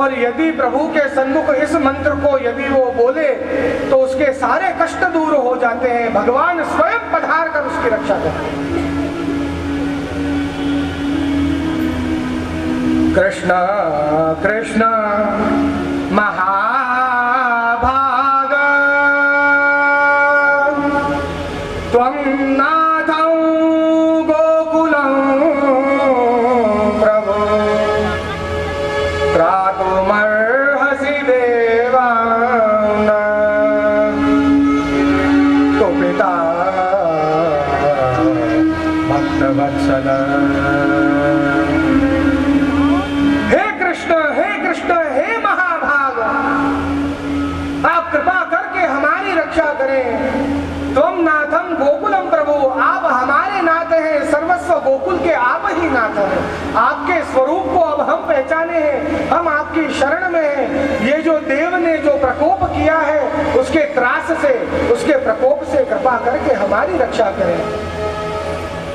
और यदि प्रभु के सन्मुख इस मंत्र को यदि वो बोले तो उसके सारे कष्ट दूर हो जाते हैं। भगवान स्वयं पधार कर उसकी रक्षा करते हैं। कृष्ण कृष्ण महाभाग त्वं नाथौ गोकुलं प्रभु त्रातुमर्हसि देवान् तो पिता भक्तवत्सल। हे कृष्ण हे महाभाग, आप कृपा करके हमारी रक्षा करें। त्वं नाथम गोकुलम प्रभु, आप हमारे नाथ हैं, सर्वस्व गोकुल के आप ही नाथ हैं। आपके स्वरूप को अब हम पहचाने हैं, हम आपकी शरण में हैं। ये जो देव ने जो प्रकोप किया है उसके त्रास से, उसके प्रकोप से कृपा करके हमारी रक्षा करें।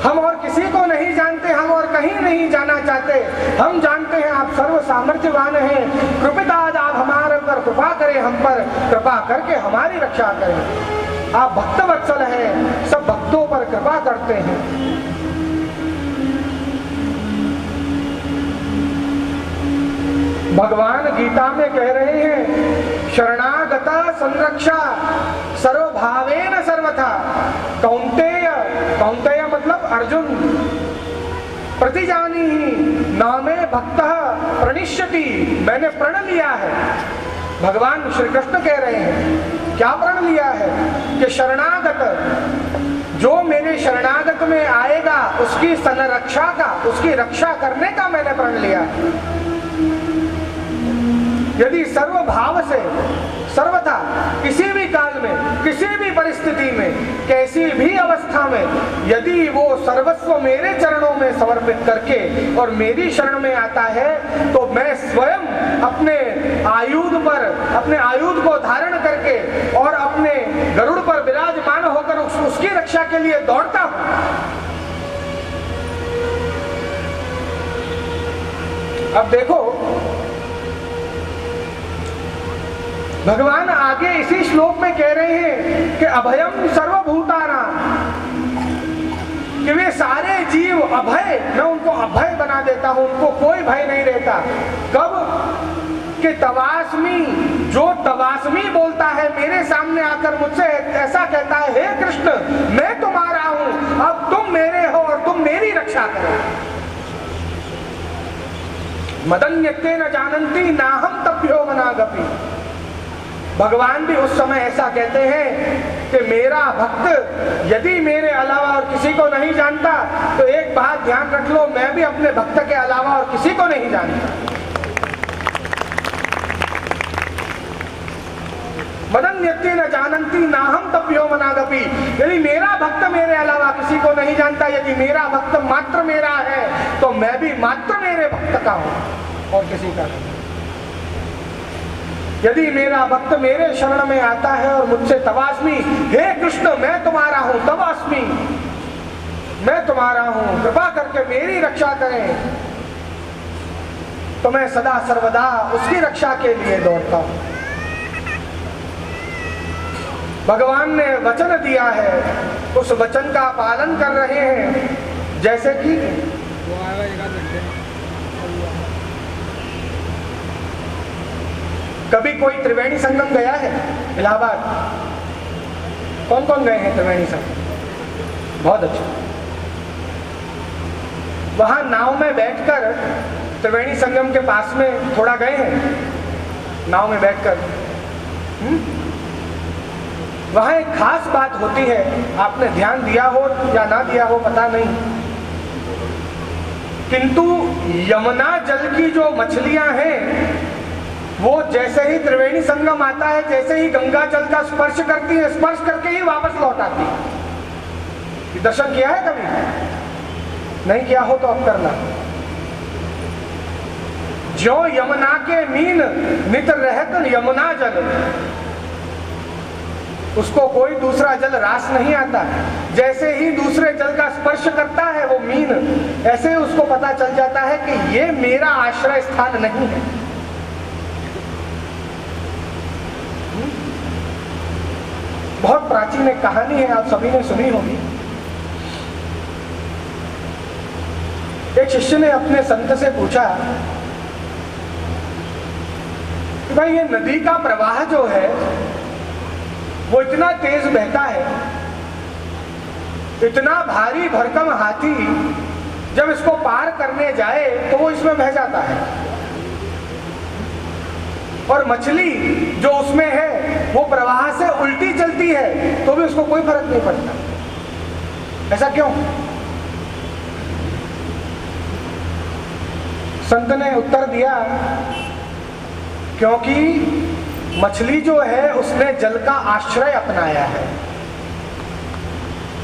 हम और किसी को नहीं जानते, हम और कहीं नहीं जाना चाहते। हम जानते हैं आप सर्व सामर्थ्यवान हैं। कृपिताज आप हमारे पर कृपा करें, हम पर कृपा करके हमारी रक्षा करें। आप भक्तवत्सल हैं, सब भक्तों पर कृपा करते हैं। भगवान गीता में कह रहे हैं शरणागता संरक्षा सर्वभावेन सर्वथा। कौन्तेय, कौन्तेय मतलब अर्जुन, प्रतिजानी ही नामे भक्तः प्रणिष्यति, मैंने प्रण लिया है। भगवान श्री कृष्ण कह रहे हैं क्या प्रण लिया है कि शरणागत, जो मेरे शरणागत में आएगा उसकी संरक्षा का, उसकी रक्षा करने का मैंने प्रण लिया है। यदि सर्वभाव से सर्वथा किसी भी काल में, किसी भी परिस्थिति में, कैसी भी अवस्था में यदि वो सर्वस्व मेरे चरणों में समर्पित करके और मेरी शरण में आता है तो मैं स्वयं अपने आयुध पर, अपने आयुध को धारण करके और अपने गरुड़ पर विराजमान होकर उसकी रक्षा के लिए दौड़ता हूं। अब देखो भगवान आगे इसी श्लोक में कह रहे हैं कि अभयम सर्वभूतानां, कि वे सारे जीव अभय, मैं उनको अभय बना देता हूं, उनको कोई भय नहीं रहता। कब कि तवास्मी, जो तवास्मी बोलता है मेरे सामने आकर मुझसे ऐसा कहता है हे कृष्ण मैं तुम्हारा हूं, अब तुम मेरे हो और तुम मेरी रक्षा करो। मदन्यते न जानन्ति नाहं तभ्यो मनागपि। भगवान भी उस समय ऐसा कहते हैं कि मेरा भक्त यदि मेरे अलावा और किसी को नहीं जानता तो एक बात ध्यान रख लो, मैं भी अपने भक्त के अलावा और किसी को नहीं जानता। मदन्यते न जानन्ति नाहं तभ्यो मनागपि। यदि मेरा भक्त मेरे अलावा किसी को नहीं जानता, यदि मेरा भक्त मात्र मेरा है तो मैं भी मात्र मेरे भक्त का हूं और किसी का नहीं। यदि मेरा भक्त मेरे शरण में आता है और मुझसे तवास्मी, हे कृष्ण मैं तुम्हारा हूं, तवास्मी मैं तुम्हारा हूं, कृपा करके मेरी रक्षा करें, तो मैं सदा सर्वदा उसकी रक्षा के लिए दौड़ता हूं। भगवान ने वचन दिया है, उस वचन का पालन कर रहे हैं। जैसे कि कभी कोई त्रिवेणी संगम गया है इलाहाबाद? कौन कौन गए हैं त्रिवेणी संगम? बहुत अच्छा। वहां नाव में बैठकर त्रिवेणी संगम के पास में थोड़ा गए हैं, नाव में बैठकर वहां एक खास बात होती है, आपने ध्यान दिया हो या ना दिया हो पता नहीं, किंतु यमुना जल की जो मछलियां हैं वो जैसे ही त्रिवेणी संगम आता है, जैसे ही गंगा जल का स्पर्श करती है, स्पर्श करके ही वापस लौट आती है। दर्शन किया है कभी? नहीं किया हो तो अब करना। जो यमुना के मीन नित रहत यमुना जल, उसको कोई दूसरा जल रास नहीं आता। जैसे ही दूसरे जल का स्पर्श करता है वो मीन, ऐसे ही उसको पता चल जाता है कि ये मेरा आश्रय स्थान नहीं है। बहुत प्राचीन एक कहानी है, आप सभी ने सुनी होगी। एक शिष्य ने अपने संत से पूछा कि भाई ये नदी का प्रवाह जो है वो इतना तेज बहता है, इतना भारी भरकम हाथी जब इसको पार करने जाए तो वो इसमें बह जाता है, और मछली जो उसमें है वो प्रवाह से उल्टी चलती है तो भी उसको कोई फर्क नहीं पड़ता। ऐसा क्यों? संत ने उत्तर दिया, क्योंकि मछली जो है उसने जल का आश्रय अपनाया है।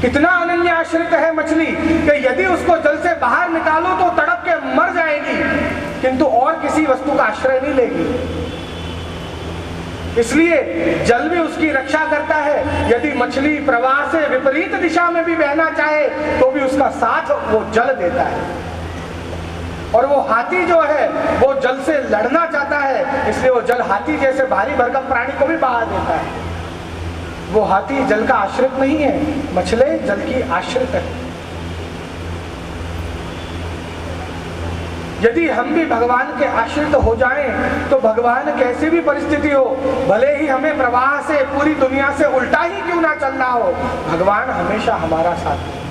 कितना अनन्य आश्रित है मछली कि यदि उसको जल से बाहर निकालो तो तड़प के मर जाएगी, किंतु और किसी वस्तु का आश्रय नहीं लेगी। इसलिए जल भी उसकी रक्षा करता है। यदि मछली प्रवाह से विपरीत दिशा में भी बहना चाहे तो भी उसका साथ वो जल देता है। और वो हाथी जो है वो जल से लड़ना चाहता है, इसलिए वो जल हाथी जैसे भारी भरकम प्राणी को भी बहा देता है। वो हाथी जल का आश्रित नहीं है, मछली जल की आश्रित है। यदि हम भी भगवान के आश्रित हो जाएं तो भगवान कैसी भी परिस्थिति हो, भले ही हमें प्रवाह से पूरी दुनिया से उल्टा ही क्यों ना चलना हो, भगवान हमेशा हमारा साथ है।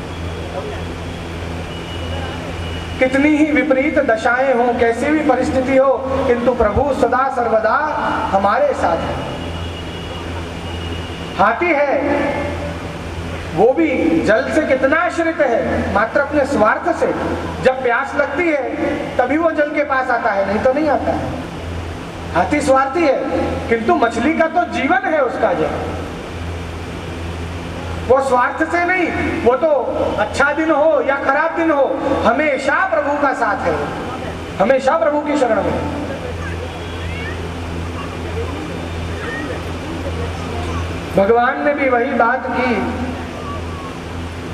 कितनी ही विपरीत दशाएं हो, कैसी भी परिस्थिति हो, किंतु प्रभु सदा सर्वदा हमारे साथ है। हाथी है वो भी जल से कितना आश्रित है, मात्र अपने स्वार्थ से। जब प्यास लगती है तभी वो जल के पास आता है, नहीं तो नहीं आता है। हाथी स्वार्थी है, किंतु मछली का तो जीवन है उसका जल। वो स्वार्थ से नहीं, वो तो अच्छा दिन हो या खराब दिन हो, हमेशा प्रभु का साथ है, हमेशा प्रभु की शरण में। भगवान ने भी वही बात की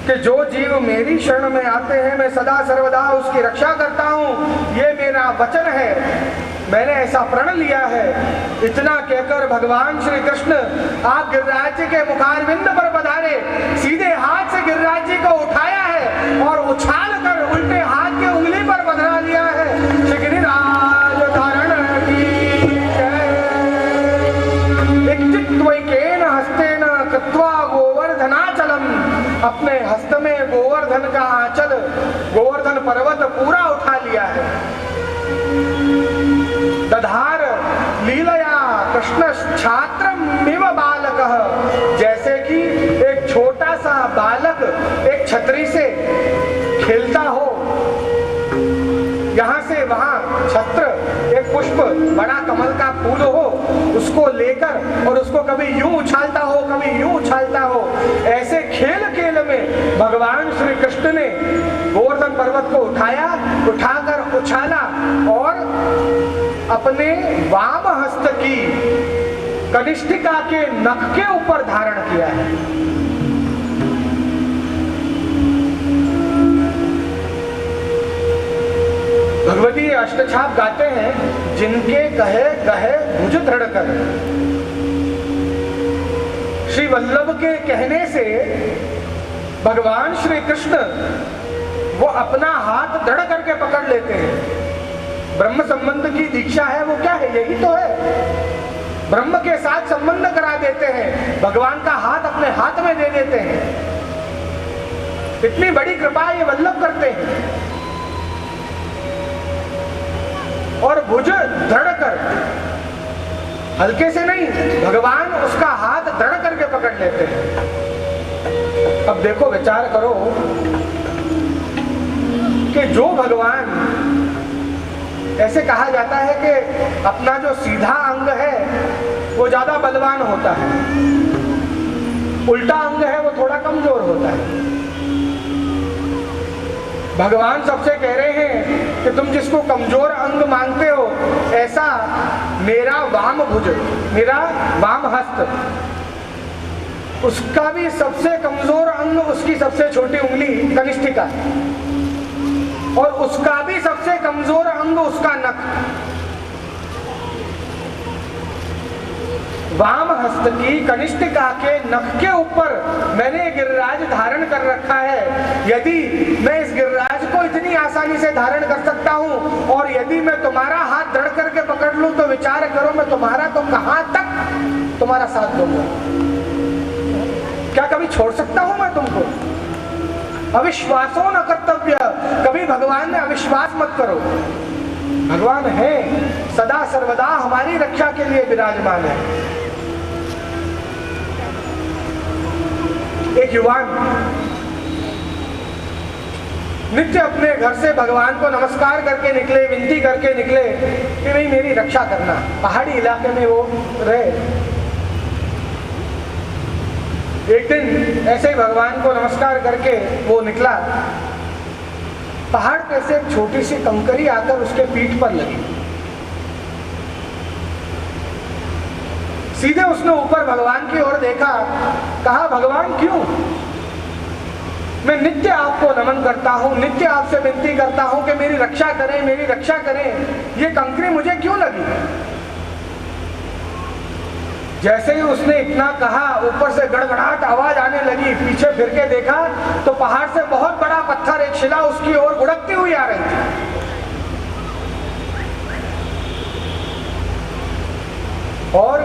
कि जो जीव मेरी शरण में आते हैं मैं सदा सर्वदा उसकी रक्षा करता हूँ, ये मेरा वचन है, मैंने ऐसा प्रण लिया है। इतना कहकर भगवान श्री कृष्ण आप गिरिराज जी के मुखारविंद पर पधारे, सीधे हाथ से गिरिराज जी को उठाया है और उछाल कर उल्टे हाथ के उंगली पर बंधा लिया है। श्री गिरिराज धारण की हस्तेन कृत्वा गोवर्धनाचलम, अपने हस्त में गोवर्धन का आंचल, गोवर्धन पर्वत पूरा उठा लिया है। दधार लीलया कृष्ण छात्रमिव बालकः, जैसे कि एक छोटा सा बालक एक छतरी से खेलता हो, यहाँ से वहां छत्र, एक पुष्प, बड़ा कमल का फूल हो, उसको लेकर और उसको कभी यूं उछालता हो कभी यूं उछालता हो, ऐसे खेल खेल में भगवान श्री कृष्ण ने गोवर्धन पर्वत को उठाया, उठाकर उछाला और अपने वाम हस्त की कनिष्ठिका के नख के ऊपर धारण किया है। भगवती अष्टछाप गाते हैं, जिनके कहे कहे भुज दृढ़ कर। श्री वल्लभ के कहने से भगवान श्री कृष्ण वो अपना हाथ दृढ़ करके पकड़ लेते हैं। ब्रह्म संबंध की दीक्षा है, वो क्या है? यही तो है, ब्रह्म के साथ संबंध करा देते हैं, भगवान का हाथ अपने हाथ में दे देते हैं। इतनी बड़ी कृपा ये वल्लभ करते हैं। और भुज दृढ़ कर, हल्के से नहीं, भगवान उसका हाथ दृढ़ करके पकड़ लेते हैं। अब देखो, विचार करो कि जो भगवान, ऐसे कहा जाता है कि अपना जो सीधा अंग है वो ज्यादा बलवान होता है, उल्टा अंग है वो थोड़ा कमजोर होता है। भगवान सबसे कह रहे हैं कि तुम जिसको कमजोर अंग मानते हो, ऐसा मेरा वाम भुज, मेरा वाम हस्त, उसका भी सबसे कमजोर अंग, उसकी सबसे छोटी उंगली कनिष्ठिका, और उसका भी सबसे कमजोर अंग उसका नख। वाम हस्त की कनिष्ठिका के नख के ऊपर मैंने गिरिराज धारण कर रखा है। यदि मैं इस गिरिराज को इतनी आसानी से धारण कर सकता हूँ और यदि मैं तुम्हारा हाथ दृढ़ करके पकड़ लूं तो विचार करो मैं तुम्हारा तो कहां तक तुम्हारा साथ दूंगा। क्या कभी छोड़ सकता हूं मैं तुमको? अविश्वासो न कर्तव्य, कभी भगवान में अविश्वास मत करो। भगवान है, सदा सर्वदा हमारी रक्षा के लिए विराजमान है। एक युवान नित्य अपने घर से भगवान को नमस्कार करके निकले, विनती करके निकले कि भाई मेरी रक्षा करना। पहाड़ी इलाके में वो रहे। एक दिन ऐसे ही भगवान को नमस्कार करके वो निकला। पहाड़ पे से एक छोटी सी कंकरी आकर उसके पीठ पर लगी। सीधे उसने ऊपर भगवान की ओर देखा, कहा भगवान क्यों? मैं नित्य आपको नमन करता हूं, नित्य आपसे विनती करता हूं कि मेरी रक्षा करें, मेरी रक्षा करें, ये कंकरी मुझे क्यों लगी? जैसे ही उसने इतना कहा ऊपर से गड़गड़ाहट आवाज आने लगी। पीछे फिर के देखा तो पहाड़ से बहुत बड़ा पत्थर, एक शिला उसकी ओर गुड़कती हुई आ रही थी। और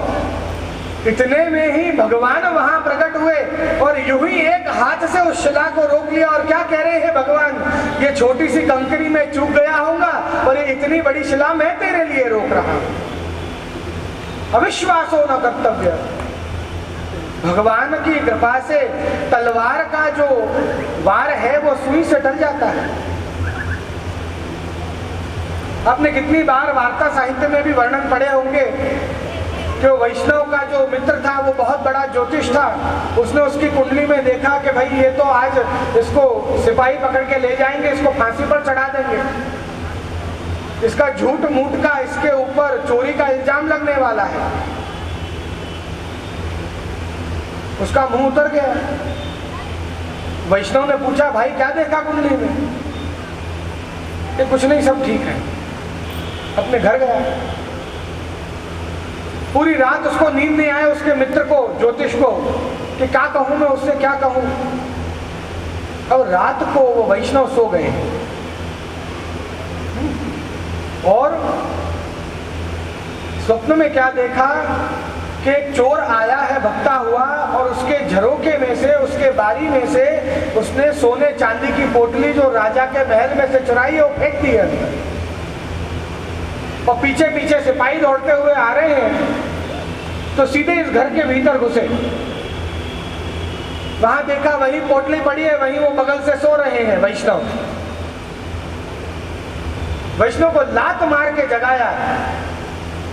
इतने में ही भगवान वहां प्रकट हुए और यूं ही एक हाथ से उस शिला को रोक लिया और क्या कह रहे हैं भगवान, ये छोटी सी कंकरी में चूक गया होगा और ये इतनी बड़ी शिला मैं तेरे लिए रोक रहा हूं। अविश्वास हो न कर्तव्य। भगवान की कृपा से तलवार का जो वार है वो सुई से टल जाता है। आपने कितनी बार वार्ता साहित्य में भी वर्णन पढ़े होंगे कि वैष्णव का जो मित्र था वो बहुत बड़ा ज्योतिष था। उसने उसकी कुंडली में देखा कि भाई ये तो आज इसको सिपाही पकड़ के ले जाएंगे, इसको फांसी पर चढ़ा देंगे, इसका झूठ मूठ का इसके ऊपर चोरी का इल्जाम लगने वाला है। उसका मुंह उतर गया। वैष्णव ने पूछा भाई क्या देखा कुंडली में? ये कुछ नहीं, सब ठीक है। अपने घर गया। पूरी रात उसको नींद नहीं आया, उसके मित्र को, ज्योतिष को, कि क्या कहूं मैं उससे, क्या कहूं। अब रात को वो वैष्णव सो गए और स्वप्न में क्या देखा कि एक चोर आया है भगता हुआ और उसके झरोखे में से, उसके बारी में से उसने सोने चांदी की पोटली जो राजा के महल में से चुराई वो फेंक दी है। और पीछे पीछे सिपाही दौड़ते हुए आ रहे हैं तो सीधे इस घर के भीतर घुसे। वहां देखा वही पोटली पड़ी है, वहीं वो बगल से सो रहे हैं वैष्णव। वैष्णव को लात मार के जगाया।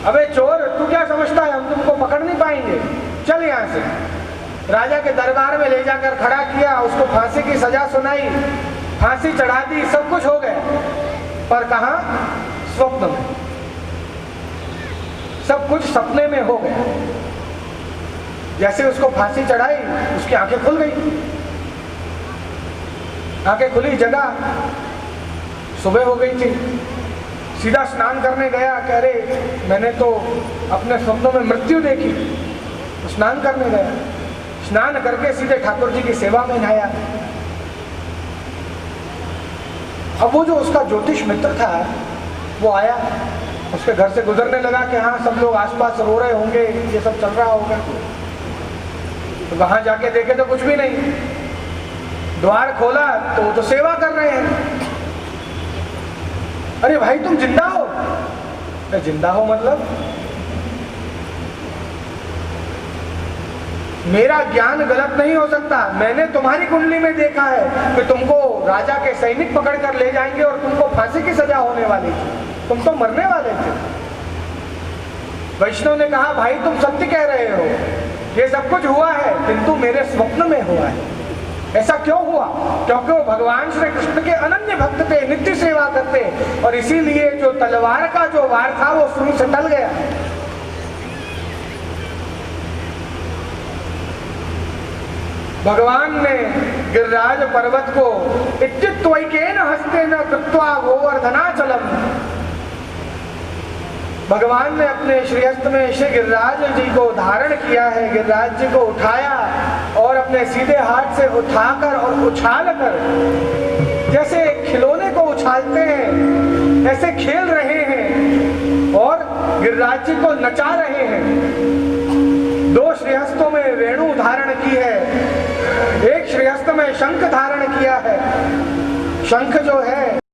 अबे चोर, तू क्या समझता है हम तुमको पकड़ नहीं पाएंगे, चल यहां से। राजा के दरबार में ले जाकर खड़ा किया, उसको फांसी की सजा सुनाई, फांसी चढ़ा दी, सब कुछ हो गया। पर कहां? स्वप्न में। सब कुछ सपने में हो गया। जैसे उसको फांसी चढ़ाई उसकी आंखें खुल गई। आंखें खुली, जगह, सुबह हो गई थी। सीधा स्नान करने गया। कह रहे मैंने तो अपने स्वप्नों में मृत्यु देखी। तो स्नान करने गया, स्नान करके सीधे ठाकुर जी की सेवा में नहाया। अब वो जो उसका ज्योतिष मित्र था वो आया, उसके घर से गुजरने लगा कि हाँ सब लोग आसपास रो रहे होंगे, ये सब चल रहा होगा। तो वहां जाके देखे तो कुछ भी नहीं। द्वार खोला तो वो तो सेवा कर रहे हैं। अरे भाई तुम जिंदा हो? जिंदा हो मतलब? मेरा ज्ञान गलत नहीं हो सकता। मैंने तुम्हारी कुंडली में देखा है कि तुमको राजा के सैनिक पकड़ कर ले जाएंगे और तुमको फांसी की सजा होने वाली थी, तुम तो मरने वाले थे। वैष्णव ने कहा भाई तुम सत्य कह रहे हो, ये सब कुछ हुआ है किंतु मेरे स्वप्न में हुआ है। ऐसा क्यों हुआ? क्योंकि वो भगवान श्री कृष्ण के अनन्य भक्त थे, नित्य सेवा करते, और इसीलिए जो तलवार का जो वार था वो सुई से टल गया। भगवान ने गिरिराज पर्वत को इत्युत्वैकेन हस्तेन कृत्वा गोवर्धनाचलम, भगवान ने अपने श्रीहस्त में श्री गिरिराज जी को धारण किया है, गिरिराज जी को उठाया और अपने सीधे हाथ से उठाकर और उछाल कर, जैसे खिलौने को उछालते हैं ऐसे खेल रहे हैं और गिरिराज जी को नचा रहे हैं। दो श्रीहस्तों में वेणु धारण की है, एक श्रीहस्त में शंख धारण किया है। शंख जो